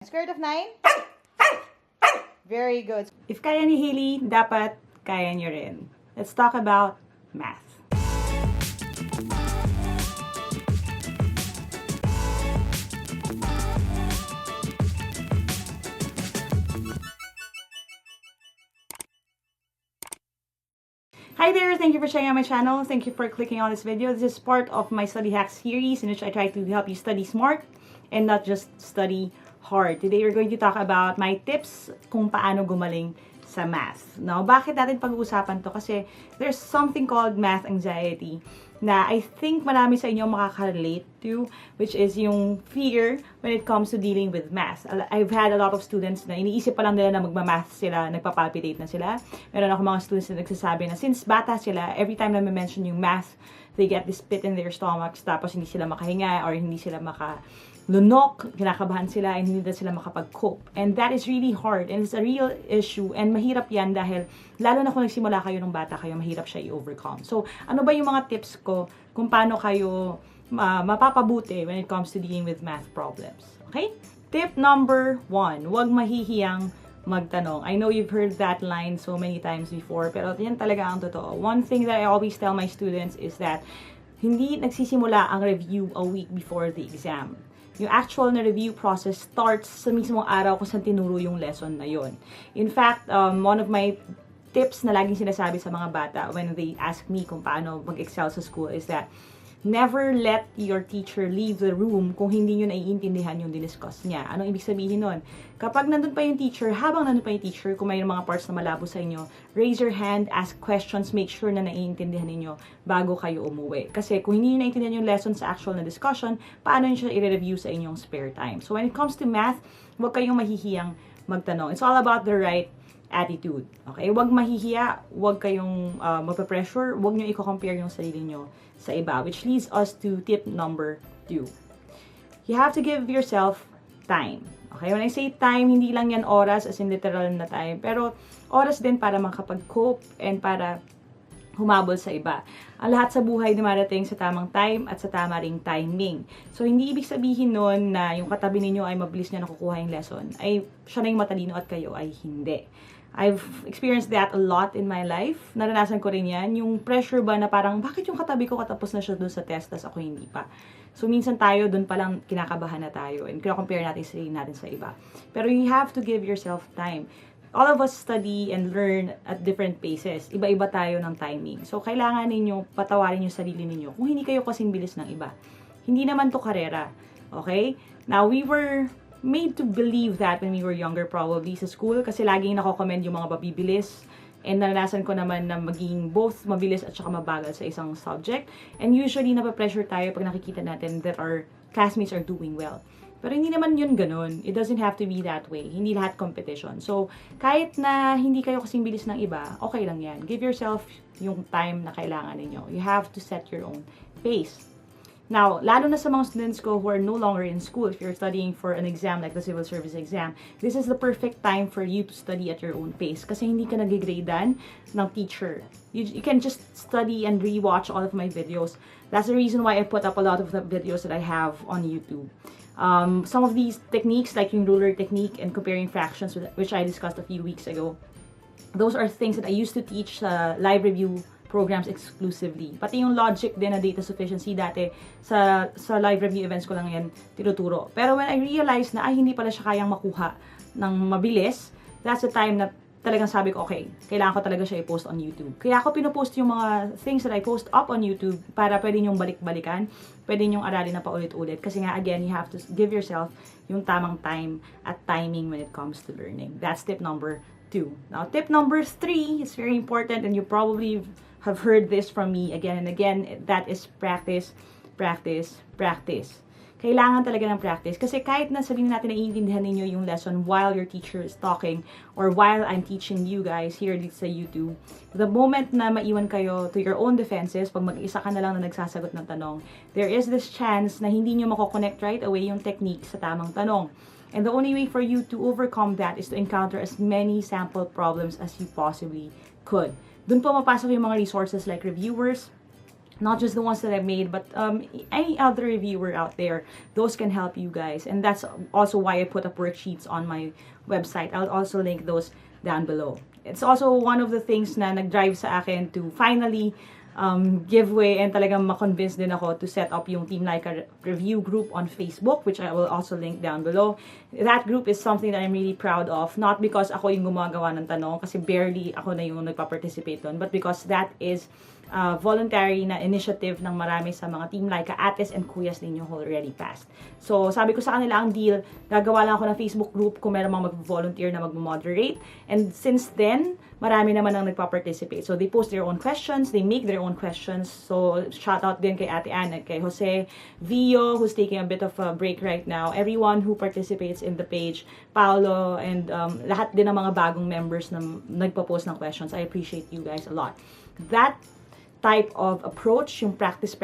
square root of 9? Very good. If kaya ni Hailey, dapat kaya niyo rin. Let's talk about math. Hi there! Thank you for checking out my channel. Thank you for clicking on this video. This is part of my study hack series in which I try to help you study smart and not just study hard. Today, we're going to talk about my tips kung paano gumaling sa math. Now, bakit natin pag-uusapan to? Kasi there's something called math anxiety na I think marami sa inyo makaka-relate to, which is yung fear when it comes to dealing with math. I've had a lot of students na iniisip pa lang nila na magma-math sila, nagpapalpitate na sila. Meron ako mga students na nagsasabi na since bata sila, every time na mention yung math, they get this pit in their stomachs, tapos hindi sila makahinga or hindi sila lunok, kinakabahan sila, and hindi na sila makapag-cope. And that is really hard, and it's a real issue, and mahirap yan dahil, lalo na kung nagsimula kayo ng bata kayo, mahirap siya i-overcome. So, ano ba yung mga tips ko kung paano kayo mapapabuti when it comes to dealing with math problems? Okay? Tip number 1, huwag mahihiyang magtanong. I know you've heard that line so many times before, pero yan talaga ang totoo. One thing that I always tell my students is that hindi nagsisimula ang review a week before the exam. Yung actual na review process starts sa mismong araw kung saan tinuro yung lesson na yon. In fact, one of my tips na laging sinasabi sa mga bata when they ask me kung paano mag-excel sa school is that never let your teacher leave the room kung hindi nyo naiintindihan yung diniscuss niya. Anong ibig sabihin nun? Kapag nandun pa yung teacher, habang nandun pa yung teacher, kung may mga parts na malabo sa inyo, raise your hand, ask questions, make sure na naiintindihan ninyo bago kayo umuwi. Kasi kung hindi nyo naiintindihan yung lesson sa actual na discussion, paano nyo siya i-review sa inyong spare time? So when it comes to math, huwag kayong mahihiyang magtanong. It's all about the right attitude. Okay? Huwag mahihiya, huwag kayong magpa-pressure, huwag nyo i-compare yung sarili nyo sa iba, which leads us to tip number 2. You have to give yourself time. Okay? When I say time, hindi lang yan oras as in literal na time, pero oras din para makapag-cope and para humabol sa iba. Ang lahat sa buhay dumarating sa tamang time at sa tama ring timing. So, hindi ibig sabihin nun na yung katabi ninyo ay mabilis niya nakukuha yung lesson, ay siya na yung matalino at kayo ay hindi. I've experienced that a lot in my life. Naranasan ko rin yan. Yung pressure ba na parang, bakit yung katabi ko katapos na siya doon sa test, tas ako hindi pa. So, minsan tayo, doon palang kinakabahan na tayo and kina-compare natin sarili natin sa iba. Pero you have to give yourself time. All of us study and learn at different paces. Iba-iba tayo ng timing. So, kailangan ninyo patawarin yung sarili ninyo kung hindi kayo kasing bilis ng iba. Hindi naman to karera. Okay? Now, we were made to believe that when we were younger probably sa school kasi laging nako-commend yung mga mabibilis and naranasan ko naman na maging both mabilis at saka mabagal sa isang subject and usually napapressure tayo pag nakikita natin that our classmates are doing well. Pero hindi naman yun ganun. It doesn't have to be that way. Hindi lahat competition. So, kahit na hindi kayo kasing bilis ng iba, okay lang yan. Give yourself yung time na kailangan ninyo. You have to set your own pace. Now, lalo na sa mga students ko who are no longer in school, if you're studying for an exam like the civil service exam, this is the perfect time for you to study at your own pace kasi hindi ka nagigradean ng teacher. You can just study and rewatch all of my videos. That's the reason why I put up a lot of the videos that I have on YouTube. Some of these techniques, like yung ruler technique and comparing fractions, which I discussed a few weeks ago, those are things that I used to teach sa live review programs exclusively. Pati yung logic din na data sufficiency dati sa live review events ko lang yan tinuturo. Pero when I realized na hindi pala siya kayang makuha ng mabilis, that's the time na talagang sabi ko, okay, kailangan ko talaga siya i-post on YouTube. Kaya ako pinopost yung mga things that I post up on YouTube para pwede nyong balik-balikan, pwede nyong aralin na paulit-ulit. Kasi nga, again, you have to give yourself yung tamang time at timing when it comes to learning. That's tip number 2. Now, tip number 3 is very important and you probably have heard this from me again and again. That is practice, practice, practice. Kailangan talaga ng practice. Kasi kahit na sabihin natin na iintindihan ninyo yung lesson while your teacher is talking or while I'm teaching you guys here dito sa YouTube, the moment na maiwan kayo to your own defenses, pag mag-isa ka na lang na nagsasagot ng tanong, there is this chance na hindi nyo mako-connect right away yung technique sa tamang tanong. And the only way for you to overcome that is to encounter as many sample problems as you possibly could. Doon po mapasok yung mga resources like reviewers, not just the ones that I made, but any other reviewer out there. Those can help you guys. And that's also why I put up worksheets on my website. I'll also link those down below. It's also one of the things na nag-drive sa akin to finally give way and talagang ma-convince din ako to set up yung Team Laika review group on Facebook, which I will also link down below. That group is something that I'm really proud of, not because ako yung gumagawa ng tanong, kasi barely ako na yung nagpa-participate doon, but because that is voluntary na initiative ng marami sa mga Team Laika ates and kuyas ninyo who already passed. So, sabi ko sa kanila ang deal, gagawa lang ako ng Facebook group kung meron mga mag-volunteer na mag-moderate. And since then, marami naman ang nagpa-participate. So, they post their own questions, they make their own questions. So, shout out din kay Ate Anne, kay Jose, Vio, who's taking a bit of a break right now, everyone who participates in the page, Paolo, and lahat din ng mga bagong members na nagpa-post ng questions. I appreciate you guys a lot. That type of approach, yung practice,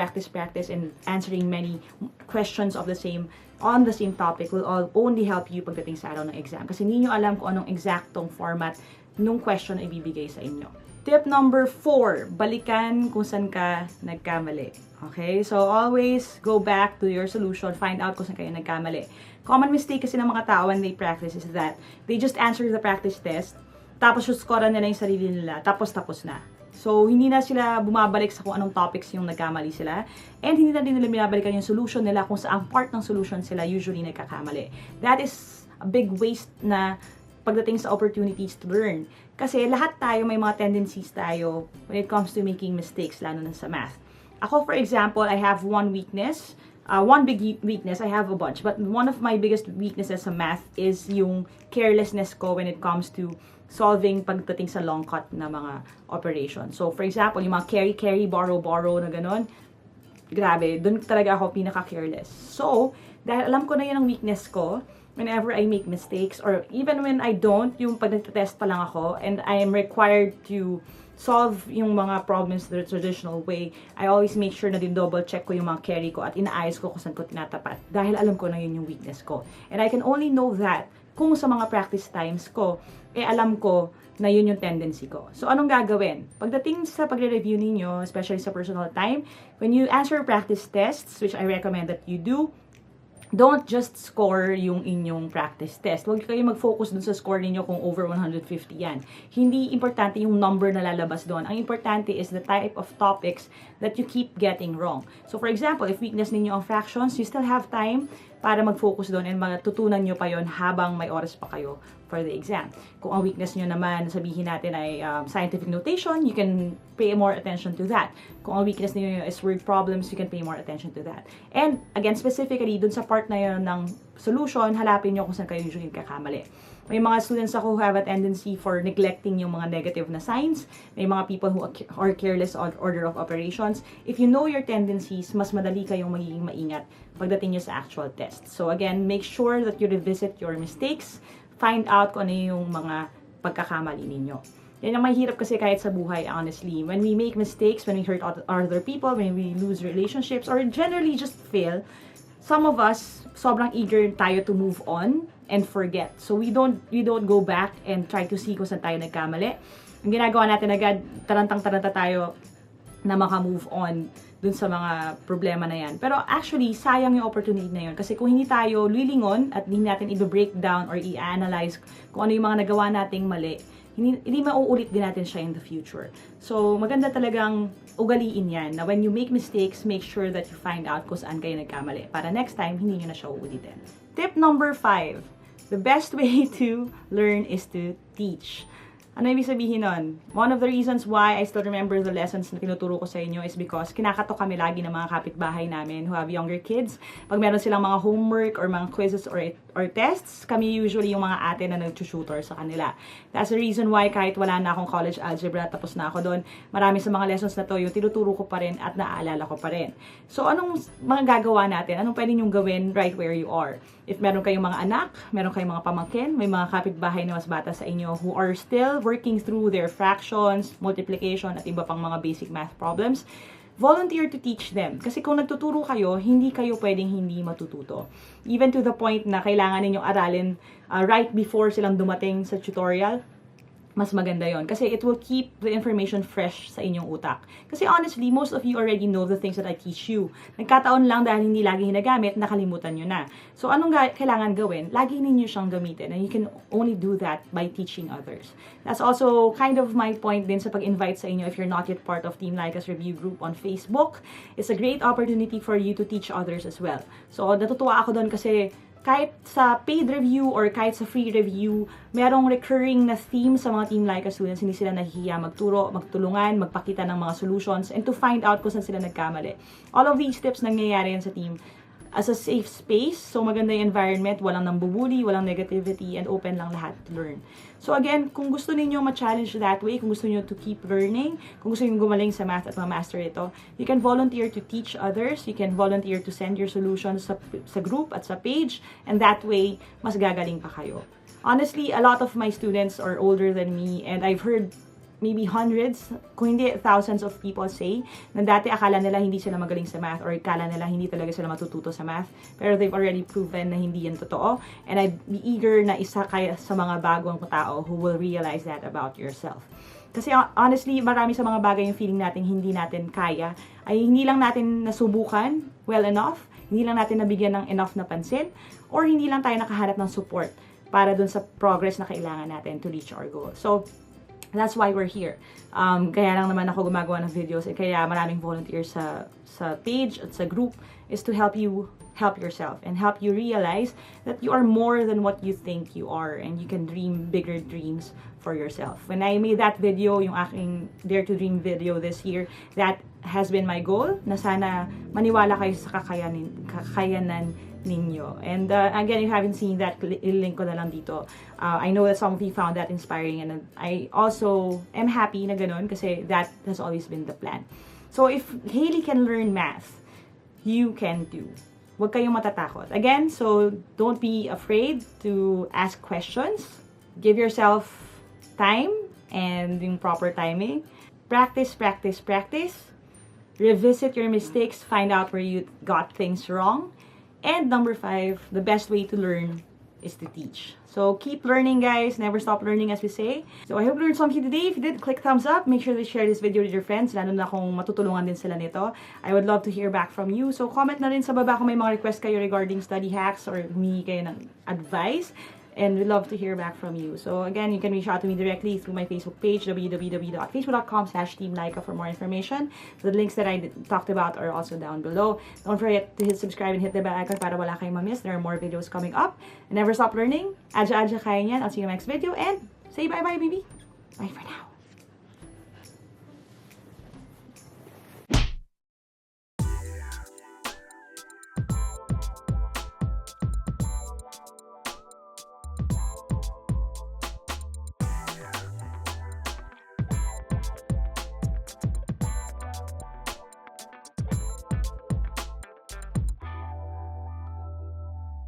and answering many questions of the same, on the same topic will all only help you pagdating sa araw ng exam. Kasi hindi nyo alam kung anong exactong format nung question na ibibigay sa inyo. Tip number 4, balikan kung saan ka nagkamali. Okay? So, always go back to your solution, find out kung saan kayo nagkamali. Common mistake kasi ng mga tao when they practice is that they just answer the practice test, tapos yung score nila yung sarili nila, tapos na. So, hindi na sila bumabalik sa kung anong topics yung nagkamali sila. And hindi na din nila binabalikan yung solution nila kung saan part ng solution sila usually nagkakamali. That is a big waste na pagdating sa opportunities to learn. Kasi lahat tayo may mga tendencies tayo when it comes to making mistakes, lalo na sa math. Ako, for example, I have one weakness. One big weakness, I have a bunch, but one of my biggest weaknesses sa math is yung carelessness ko when it comes to solving pagdating sa long cut na mga operations. So, for example, yung mga carry, borrow na ganun, grabe, dun talaga ako pinaka-careless. So, dahil alam ko na yun ang weakness ko, whenever I make mistakes, or even when I don't, yung pag nagtatest pa lang ako, and I am required to solve yung mga problems the traditional way, I always make sure na din-double check ko yung mga carry ko at inaayos ko kung saan ko tinatapat. Dahil alam ko na yun yung weakness ko. And I can only know that kung sa mga practice times ko, alam ko na yun yung tendency ko. So, anong gagawin? Pagdating sa pagre-review ninyo, especially sa personal time, when you answer practice tests, which I recommend that you do, don't just score yung inyong practice test. Huwag kayo mag-focus dun sa score ninyo kung over 150 yan. Hindi importante yung number na lalabas doon. Ang importante is the type of topics that you keep getting wrong. So, for example, if weakness ninyo ang fractions, you still have time para mag-focus doon and matutunan nyo pa yon habang may oras pa kayo for the exam. Kung ang weakness nyo naman, sabihin natin ay scientific notation, you can pay more attention to that. Kung ang weakness nyo is word problems, you can pay more attention to that. And again, specifically, dun sa part na yun ng solution, halapin nyo kung saan kayo usually kakamali. May mga students ako who have a tendency for neglecting yung mga negative na signs. May mga people who are careless on order of operations. If you know your tendencies, mas madali kayong magiging maingat pagdating nyo sa actual test. So again, make sure that you revisit your mistakes. Find out kung ano yung mga pagkakamali ninyo. Yan ang mahirap kasi kahit sa buhay, honestly. When we make mistakes, when we hurt other people, when we lose relationships, or generally just fail, some of us, sobrang eager tayo to move on and forget. So we don't go back and try to see kung saan tayo nagkamali. Ang ginagawa natin agad, tarantang-taranta tayo na maka-move on dun sa mga problema na yan. Pero actually, sayang yung opportunity na yun. Kasi kung hindi tayo lilingon at hindi natin i-break down or i-analyze kung ano yung mga nagawa nating mali, hindi mauulit din natin siya in the future. So, maganda talagang ugaliin yan na when you make mistakes, make sure that you find out kung saan kayo nagkamali para next time, hindi nyo na siya uulitin. Tip number 5. The best way to learn is to teach. Ano ibig sabihin nun? One of the reasons why I still remember the lessons na tinuturo ko sa inyo is because kinakatok kami lagi ng mga kapitbahay namin who have younger kids. Pag meron silang mga homework or mga quizzes or tests, kami usually yung mga ate na nag-tutor sa kanila. That's the reason why kahit wala na akong college algebra, tapos na ako doon, marami sa mga lessons na to, yung tinuturo ko pa rin at naaalala ko pa rin. So, anong mga gagawa natin? Anong pwede nyong gawin right where you are? If meron kayong mga anak, meron kayong mga pamangkin, may mga kapitbahay na mas bata sa inyo who are still working through their fractions, multiplication, at iba pang mga basic math problems, volunteer to teach them. Kasi kung nagtuturo kayo, hindi kayo pwedeng hindi matututo. Even to the point na kailangan ninyong aralin right before silang dumating sa tutorial. mas maganda yon kasi it will keep the information fresh sa inyong utak. Kasi honestly, most of you already know the things that I teach you. Nagkataon lang dahil hindi lagi hinagamit, nakalimutan nyo na. So, anong kailangan gawin? Lagi ninyo siyang gamitin. And you can only do that by teaching others. That's also kind of my point din sa pag-invite sa inyo if you're not yet part of Team Laika's review group on Facebook. It's a great opportunity for you to teach others as well. So, natutuwa ako doon kasi kahit sa paid review or kahit sa free review, merong recurring na theme sa mga Team Laika students. Hindi sila nahihiya magturo, magtulungan, magpakita ng mga solutions, and to find out kung saan sila nagkamali. All of these tips nangyayari yan sa team as a safe space. So, maganda yung environment, walang nambubuli, walang negativity, and open lang lahat to learn. So, again, kung gusto niyo ma-challenge that way, kung gusto niyo to keep learning, kung gusto niyo gumaling sa math at ma-master ito, you can volunteer to teach others, you can volunteer to send your solutions sa group at sa page, and that way, mas gagaling pa kayo. Honestly, a lot of my students are older than me, and I've heard maybe hundreds, kung hindi thousands of people say, na dati akala nila hindi sila magaling sa math or akala nila hindi talaga sila matututo sa math. Pero they've already proven na hindi yan totoo. And I'd be eager na isa kaya sa mga bagong tao who will realize that about yourself. Kasi honestly, marami sa mga bagay yung feeling natin hindi natin kaya, ay hindi lang natin nasubukan well enough, hindi lang natin nabigyan ng enough na pansin, or hindi lang tayo nakahanap ng support para dun sa progress na kailangan natin to reach our goal. So, that's why we're here. Kaya lang naman ako gumagawa ng videos, kaya maraming volunteers sa page at sa group is to help you help yourself and help you realize that you are more than what you think you are, and you can dream bigger dreams for yourself. When I made that video, yung aking Dare to Dream video this year, that has been my goal, na sana maniwala kayo sa kakayanan ninyo. And again, if you haven't seen that, link ko na lang dito. I know that some of you found that inspiring, and I also am happy na ganun kasi that has always been the plan. So if Hailey can learn math, you can too. Huwag kayong matatakot. Again, so don't be afraid to ask questions. Give yourself time and yung proper timing. Practice, practice, practice. Revisit your mistakes. Find out where you got things wrong. And number 5, the best way to learn is to teach. So keep learning, guys. Never stop learning, as we say. So I hope you learned something today. If you did, click thumbs up. Make sure to share this video with your friends, lalo na kung matutulungan din sila nito. I would love to hear back from you. So comment na rin sa baba kung may mga request kayo regarding study hacks or humingi kayo ng advice. And we'd love to hear back from you. So again, you can reach out to me directly through my Facebook page, www.facebook.com/teamlaika for more information. The links that I talked about are also down below. Don't forget to hit subscribe and hit the bell icon para wala kayong ma-miss. There are more videos coming up. And never stop learning. Adja kaya niyan. I'll see you in the next video. And say bye-bye, baby. Bye for now.